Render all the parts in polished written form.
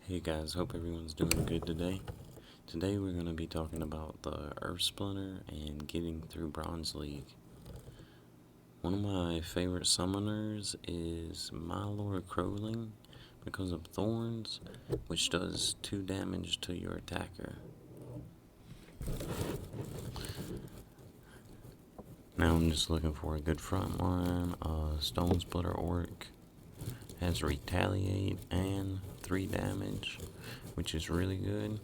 Hey guys, hope everyone's doing good today. Today we're going to be talking about the Earth Splinter and getting through Bronze League. One of my favorite summoners is My Lord Crowling because of Thorns, which does 2 damage to your attacker. Now I'm just looking for a good front line. Stone Splitter Orc has Retaliate and 3 damage, which is really good.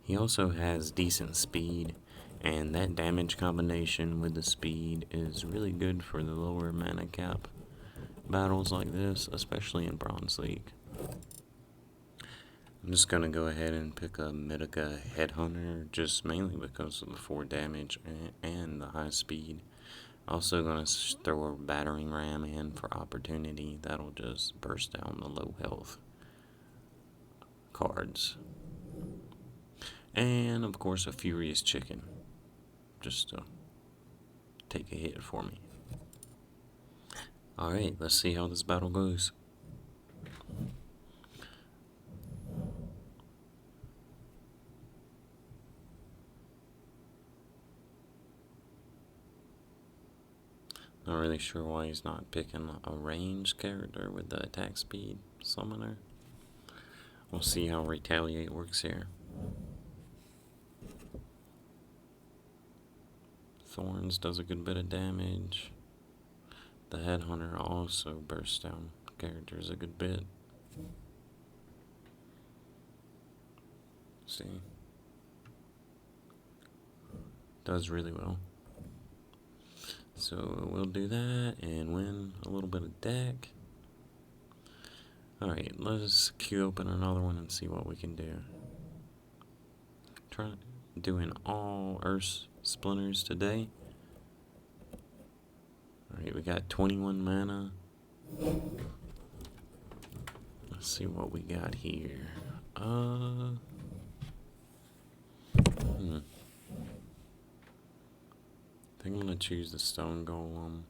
He also has decent speed, and that damage combination with the speed is really good for the lower mana cap battles like this, especially in Bronze League. I'm just going to go ahead and pick a Mythica Headhunter, just mainly because of the 4 damage and the high speed. Also going to throw a Battering Ram in for opportunity. That'll just burst down the low health cards. And of course a Furious Chicken, just to take a hit for me. Alright, let's see how this battle goes. Not really sure why he's not picking a ranged character with the attack speed summoner. We'll see how Retaliate works here. Thorns does a good bit of damage. The Headhunter also bursts down characters a good bit. See? Does really well. So we'll do that and win a little bit of deck. Alright, let's queue open another one and see what we can do. Try doing all Earth Splinters today. Alright, we got 21 mana. Let's see what we got here. I think I'm gonna choose the Stone Golem.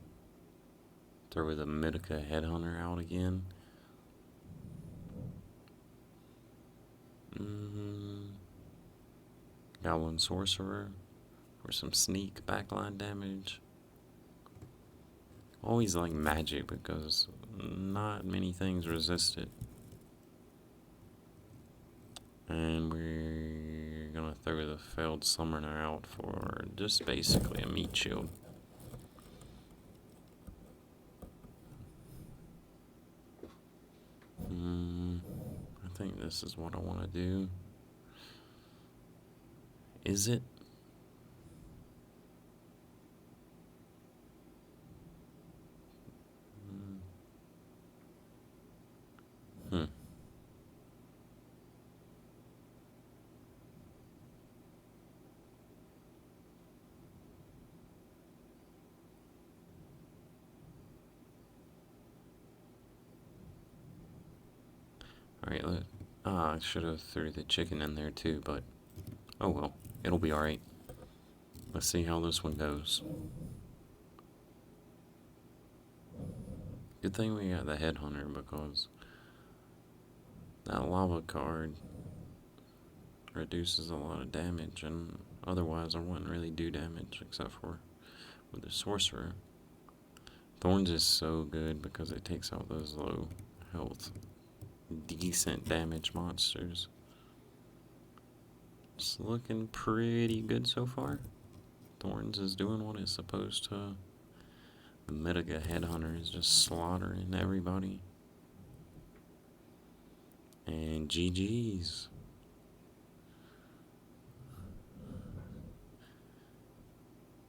Throw the Mythica Headhunter out again. Goblin Sorcerer for some sneak backline damage. Always like magic because not many things resist it. And we're gonna throw the failed summoner out for just basically a meat shield. I think this is what I want to do. Is it? Alright, I should have threw the chicken in there too, but oh well, it'll be alright. Let's see how this one goes. Good thing we got the Headhunter because that lava card reduces a lot of damage, and otherwise I wouldn't really do damage except for with the Sorcerer. Thorns is so good because it takes out those low health, decent damage monsters. It's looking pretty good so far. Thorns is doing what it's supposed to. The Mythica Headhunter is just slaughtering everybody. And GG's.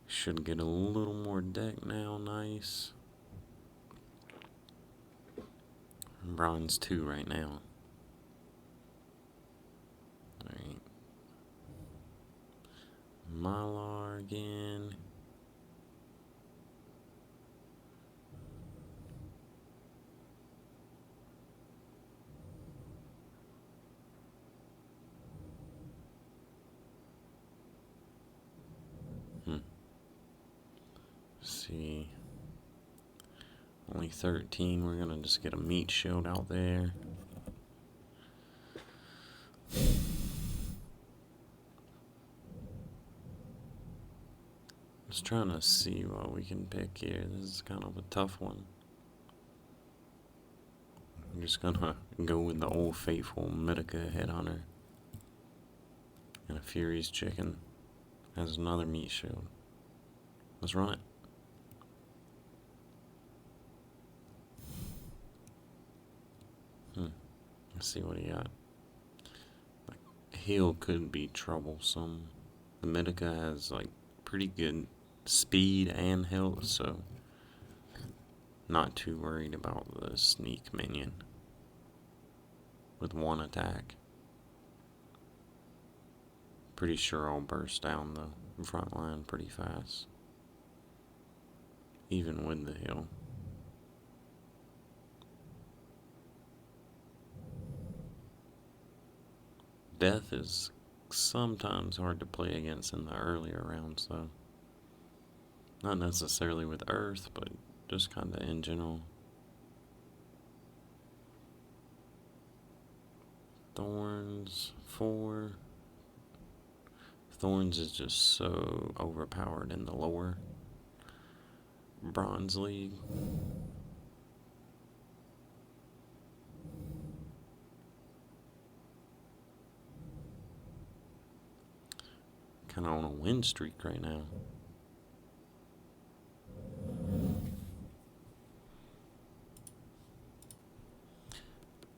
Should get a little more deck now, nice. Bronze 2 right now. Alright. Malar again. See. Only 13. We're gonna just get a meat shield out there. Just trying to see what we can pick here. This is kind of a tough one. I'm just gonna go with the old faithful Medica Headhunter. And a Fury's Chicken has another meat shield. Let's run it. Let's see what he got. Heal could be troublesome. The Medica has like pretty good speed and health, so not too worried about the sneak minion with one attack. Pretty sure I'll burst down the front line pretty fast, even with the heal. Death is sometimes hard to play against in the earlier rounds, though. Not necessarily with Earth, but just kind of in general. Thorns, 4. Thorns is just so overpowered in the lower Bronze League. Kind of on a win streak right now.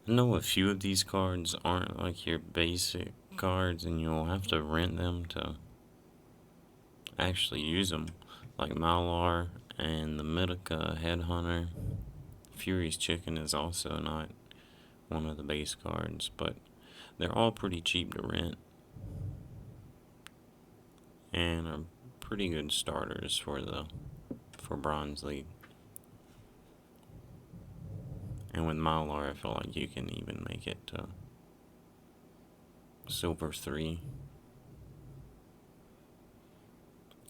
I know a few of these cards aren't like your basic cards, and you'll have to rent them to actually use them, like Malar and the Medica Headhunter. Fury's Chicken is also not one of the base cards, but they're all pretty cheap to rent and are pretty good starters for Bronze League. And with Malar, I feel like you can even make it to Silver 3.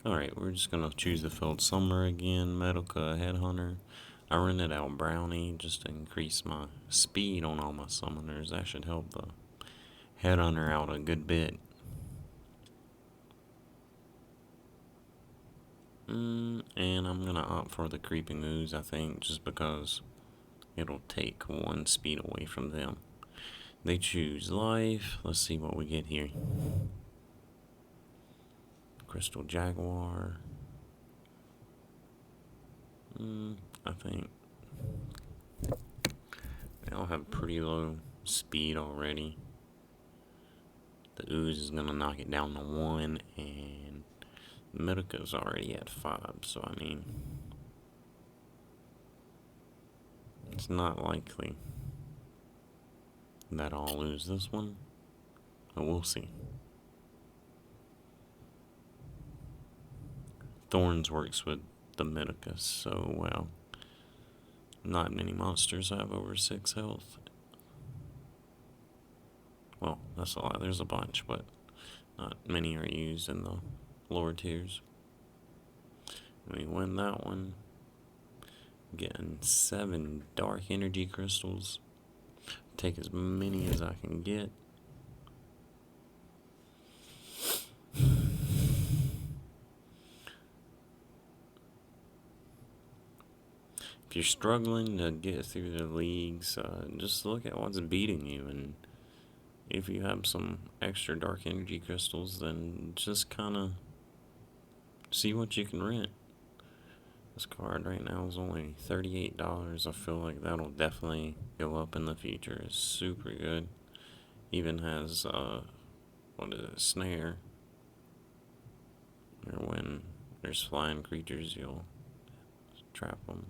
Alright, we're just gonna choose the Field Summoner again, Medica Headhunter. I rented out Brownie just to increase my speed on all my summoners. That should help the Headhunter out a good bit. And I'm gonna opt for the Creeping Ooze, I think, just because it'll take 1 speed away from them. They choose life. Let's see what we get here. Crystal Jaguar. I think they all have pretty low speed already. The Ooze is gonna knock it down to 1, and Medica's already at 5, so I mean, it's not likely that I'll lose this one, but we'll see. Thorns works with the Medica so well. Not many monsters have over 6 health. Well, that's a lot. There's a bunch, but not many are used in the lower tiers. We win that one. Getting 7 dark energy crystals. Take as many as I can get. If you're struggling to get through the leagues, just look at what's beating you, and if you have some extra dark energy crystals, then just kind of see what you can rent. This card right now is only $38. I feel like that'll definitely go up in the future. It's super good. Even has, snare. Or when there's flying creatures, you'll trap them.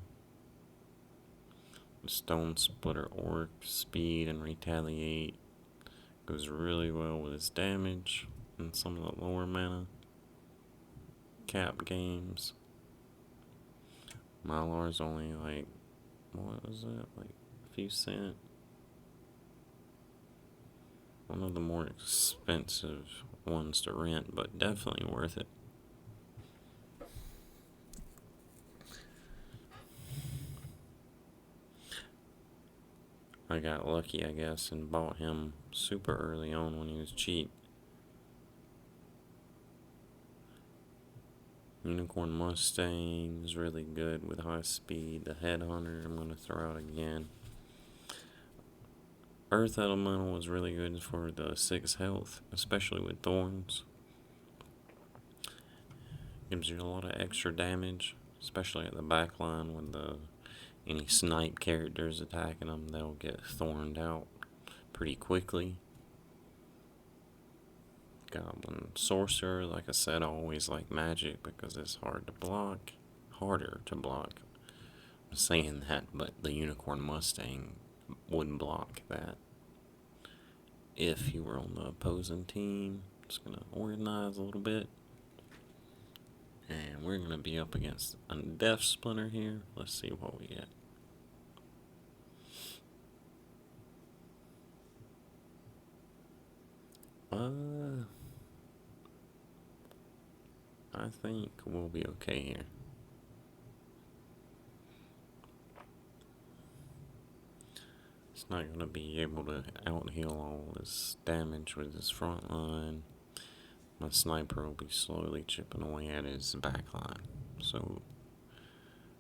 The Stone Splitter Orc, speed and retaliate. Goes really well with its damage and some of the lower mana cap games. Malar's only like, what was it? Like a few cents. One of the more expensive ones to rent, but definitely worth it. I got lucky, I guess, and bought him super early on when he was cheap. Unicorn Mustang is really good with high speed. The Headhunter I'm going to throw out again. Earth Elemental is really good for the 6 health, especially with thorns. Gives you a lot of extra damage, especially at the back line when any snipe characters attacking them, they'll get thorned out pretty quickly. Goblin Sorcerer, like I said, I always like magic because it's harder to block. I'm saying that, but the Unicorn Mustang wouldn't block that if you were on the opposing team. Just gonna organize a little bit. And we're gonna be up against a Death Splinter here. Let's see what we get. I think we'll be okay here. It's not gonna be able to out-heal all this damage with his front line. My sniper will be slowly chipping away at his back line. So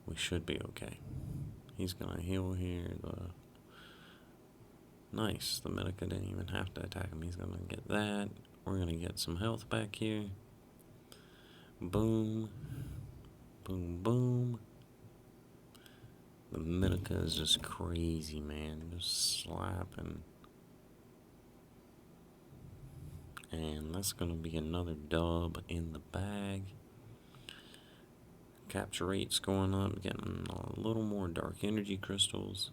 we should be okay. He's gonna heal here. Nice, the Medica didn't even have to attack him. He's gonna get that. We're gonna get some health back here. Boom. Boom, boom. The Medica is just crazy, man. Just slapping. And that's gonna be another dub in the bag. Capture rate's going up, getting a little more dark energy crystals.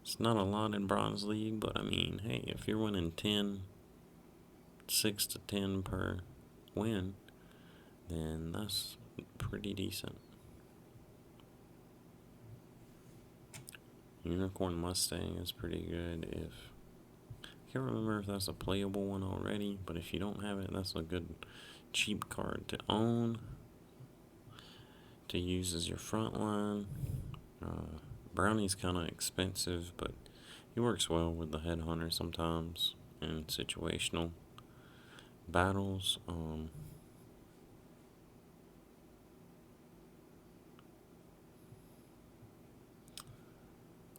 It's not a lot in Bronze League, but I mean, hey, if you're winning 6 to 10 per win, then that's pretty decent. Unicorn Mustang is pretty good. I can't remember if that's a playable one already, but if you don't have it, that's a good cheap card to own, to use as your front line. Brownie's kind of expensive, but he works well with the Headhunter sometimes in situational battles.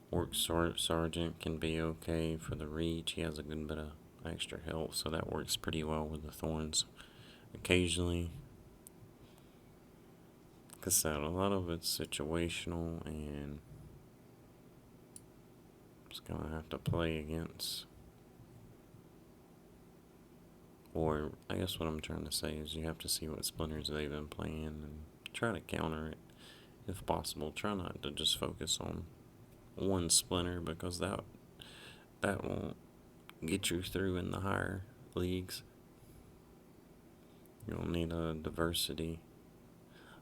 Orc Sergeant can be okay for the reach. He has a good bit of extra health, so that works pretty well with the thorns. Occasionally, like I said, a lot of it's situational, and just gonna have to play against. Or, I guess what I'm trying to say is you have to see what splinters they've been playing and try to counter it if possible. Try not to just focus on one splinter, because that won't get you through in the higher leagues. You'll need a diversity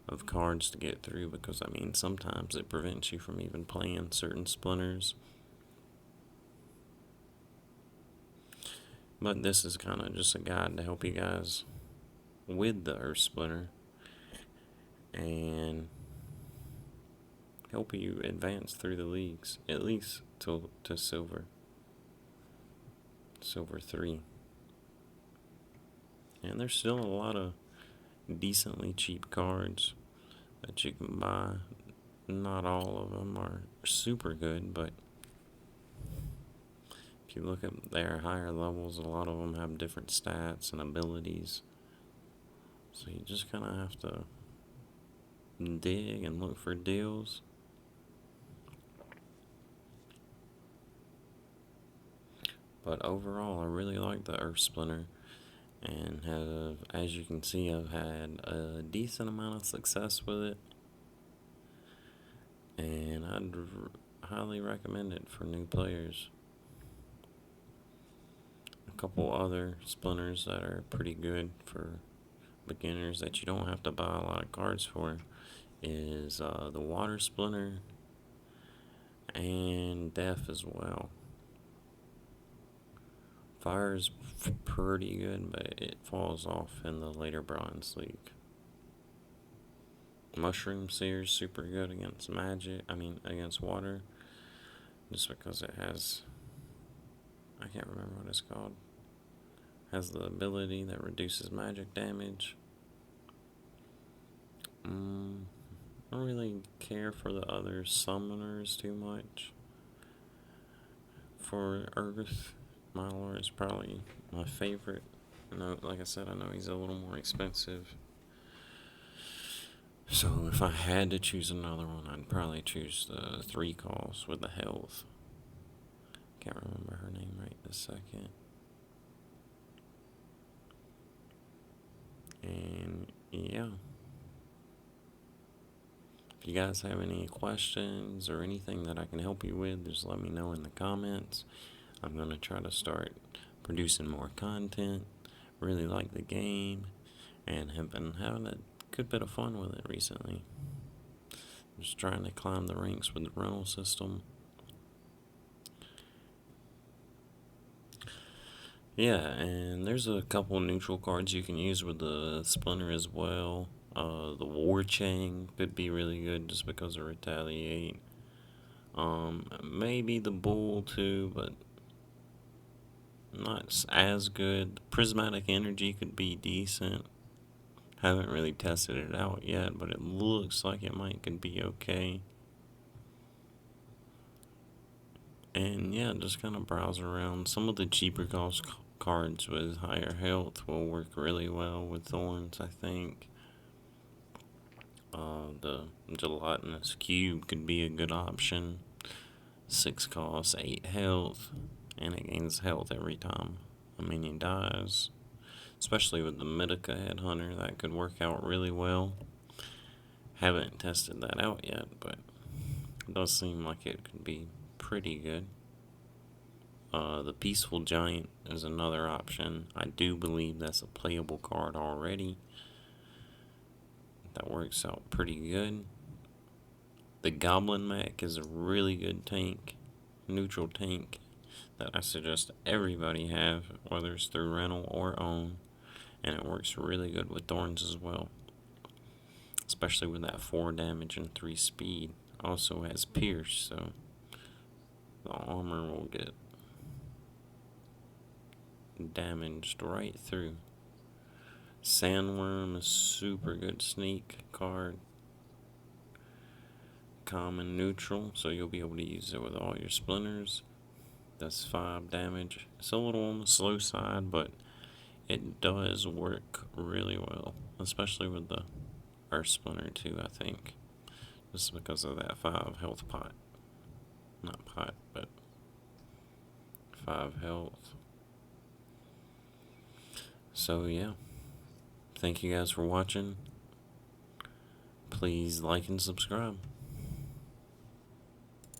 of cards to get through, because I mean sometimes it prevents you from even playing certain splinters. But this is kind of just a guide to help you guys with the Earth Splinter and help you advance through the leagues, at least to Silver 3. And there's still a lot of decently cheap cards that you can buy. Not all of them are super good, but if you look at their higher levels, a lot of them have different stats and abilities. So you just kind of have to dig and look for deals. But overall, I really like the Earth Splinter, and as you can see, I've had a decent amount of success with it, and I'd highly recommend it for new players. A couple other splinters that are pretty good for beginners that you don't have to buy a lot of cards for is the Water Splinter and Death as well. Fire is pretty good, but it falls off in the later Bronze League. Mushroom Seer's super good against against water, just because it has I can't remember what it's called. Has the ability that reduces magic damage. I don't really care for the other summoners too much. For Earth, Mylor is probably my favorite. Like I said, I know he's a little more expensive. So if I had to choose another one, I'd probably choose the 3 calls with the health. Can't remember her name right this second. And yeah. If you guys have any questions or anything that I can help you with, just let me know in the comments. I'm going to try to start producing more content. Really like the game and have been having a good bit of fun with it recently. Just trying to climb the ranks with the rental system. Yeah, and there's a couple neutral cards you can use with the Splinter as well. The War Chain could be really good just because of Retaliate. Maybe the Bull too, but not as good. Prismatic Energy could be decent. Haven't really tested it out yet, but it looks like it could be okay. And yeah, just kind of browse around. Some of the cheaper cost cards with higher health will work really well with Thorns, I think. The Gelatinous Cube could be a good option. 6 costs, 8 health, and it gains health every time a minion dies. Especially with the Medica Headhunter, that could work out really well. Haven't tested that out yet, but it does seem like it could be pretty good. The Peaceful Giant is another option. I do believe that's a playable card already. That works out pretty good. The Goblin Mech is a really good tank, neutral tank, that I suggest everybody have, whether it's through rental or own. And it works really good with Thorns as well. Especially with that 4 damage and 3 speed. Also has Pierce, so the armor will get damaged right through. Sandworm is super good sneak card. Common neutral, so you'll be able to use it with all your splinters. That's 5 damage. It's a little on the slow side, but it does work really well, especially with the Earth Splinter too, I think. Just because of that 5 health pot. Not pot, but 5 health. So yeah, thank you guys for watching. Please like and subscribe.